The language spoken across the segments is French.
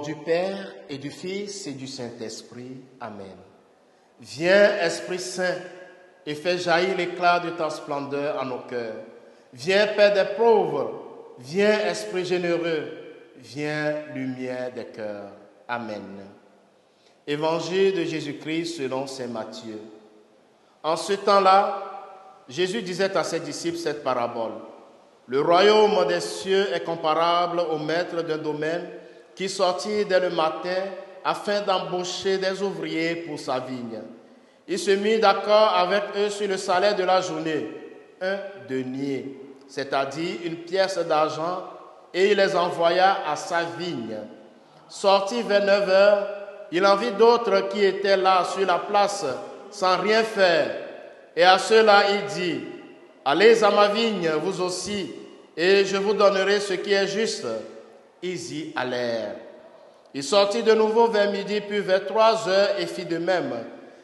du Père et du Fils et du Saint-Esprit. Amen. Viens, Esprit Saint, et fais jaillir l'éclat de ta splendeur en nos cœurs. Viens, Père des pauvres, viens, Esprit généreux, viens, lumière des cœurs. Amen. Évangile de Jésus-Christ selon saint Matthieu. En ce temps-là, Jésus disait à ses disciples cette parabole. Le royaume des cieux est comparable au maître d'un domaine qui sortit dès le matin afin d'embaucher des ouvriers pour sa vigne. Il se mit d'accord avec eux sur le salaire de la journée, 1 denier, c'est-à-dire une pièce d'argent, et il les envoya à sa vigne. Sorti vers 9 heures, il en vit d'autres qui étaient là sur la place sans rien faire. Et à ceux-là, il dit, « Allez à ma vigne, vous aussi, et je vous donnerai ce qui est juste. » Ils y allèrent. Il sortit de nouveau vers midi, puis vers 3 heures, et fit de même.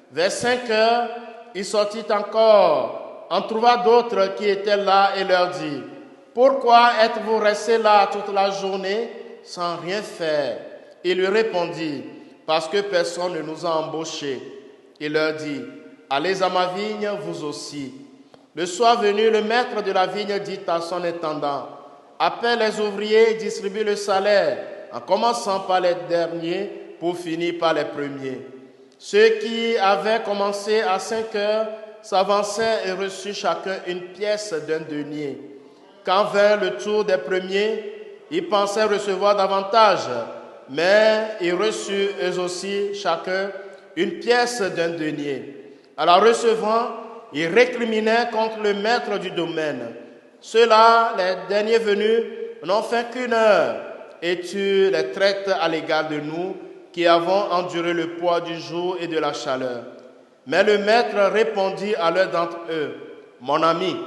Vers 5 heures, il sortit encore, en trouva d'autres qui étaient là, et leur dit, « Pourquoi êtes-vous restés là toute la journée sans rien faire ?» Il lui répondit, « Parce que personne ne nous a embauchés. » Il leur dit, « Allez à ma vigne, vous aussi. » Le soir venu, le maître de la vigne dit à son intendant, « Appelle les ouvriers et distribue le salaire, en commençant par les derniers pour finir par les premiers. » Ceux qui avaient commencé à 5 heures s'avancèrent et reçurent chacun une pièce d'un denier. Quand vint le tour des premiers, ils pensaient recevoir davantage, mais ils reçurent eux aussi chacun une pièce d'un denier. À la recevant, ils récriminaient contre le maître du domaine. Ceux-là, les derniers venus, n'ont fait qu'une heure, et tu les traites à l'égard de nous, qui avons enduré le poids du jour et de la chaleur. Mais le maître répondit à l'un d'entre eux, « Mon ami,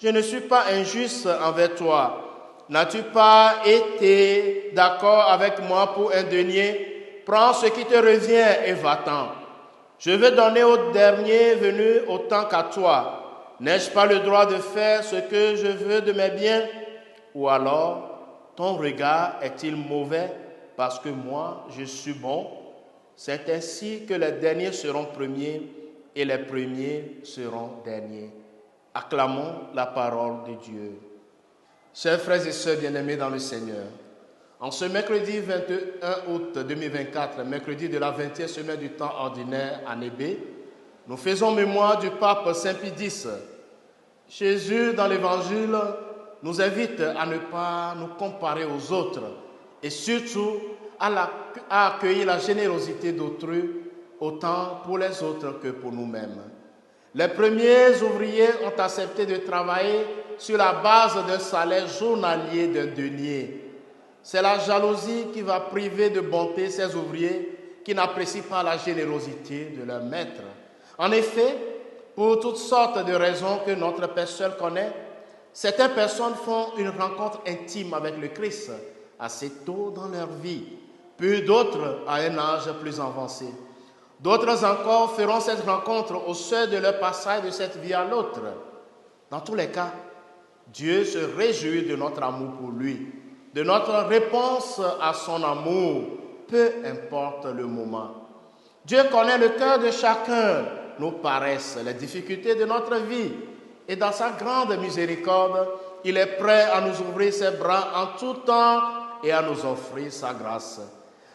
je ne suis pas injuste envers toi. N'as-tu pas été d'accord avec moi pour un denier? Prends ce qui te revient et va-t'en. Je veux donner au dernier venu autant qu'à toi. N'ai-je pas le droit de faire ce que je veux de mes biens? Ou alors, ton regard est-il mauvais parce que moi, je suis bon? C'est ainsi que les derniers seront premiers et les premiers seront derniers. » Acclamons la parole de Dieu. Chers frères et sœurs bien-aimés dans le Seigneur, en ce mercredi 21 août 2024, mercredi de la 20e semaine du temps ordinaire année B, nous faisons mémoire du pape Saint Pie X. Jésus, dans l'Évangile, nous invite à ne pas nous comparer aux autres et surtout à accueillir la générosité d'autrui autant pour les autres que pour nous-mêmes. Les premiers ouvriers ont accepté de travailler sur la base d'un salaire journalier d'un denier. C'est la jalousie qui va priver de bonté ces ouvriers qui n'apprécient pas la générosité de leur maître. En effet, pour toutes sortes de raisons que notre Père seul connaît, certaines personnes font une rencontre intime avec le Christ assez tôt dans leur vie, puis d'autres à un âge plus avancé. D'autres encore feront cette rencontre au seuil de leur passage de cette vie à l'autre. Dans tous les cas, Dieu se réjouit de notre amour pour lui, de notre réponse à son amour, peu importe le moment. Dieu connaît le cœur de chacun, nos paresses, les difficultés de notre vie. Et dans sa grande miséricorde, il est prêt à nous ouvrir ses bras en tout temps et à nous offrir sa grâce.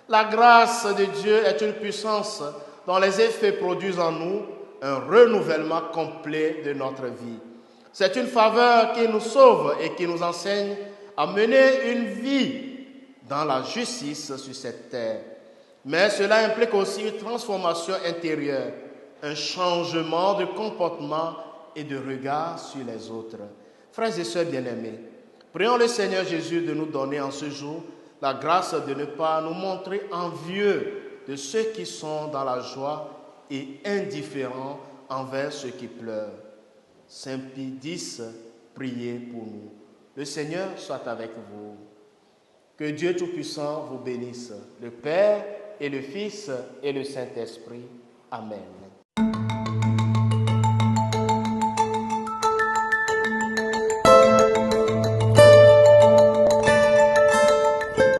La grâce de Dieu est une puissance dont les effets produisent en nous un renouvellement complet de notre vie. C'est une faveur qui nous sauve et qui nous enseigne à mener une vie dans la justice sur cette terre. Mais cela implique aussi une transformation intérieure, un changement de comportement et de regard sur les autres. Frères et sœurs bien-aimés, prions le Seigneur Jésus de nous donner en ce jour la grâce de ne pas nous montrer envieux de ceux qui sont dans la joie et indifférents envers ceux qui pleurent. Saint Pie X, priez pour nous. Le Seigneur soit avec vous. Que Dieu Tout-Puissant vous bénisse, le Père et le Fils et le Saint-Esprit. Amen.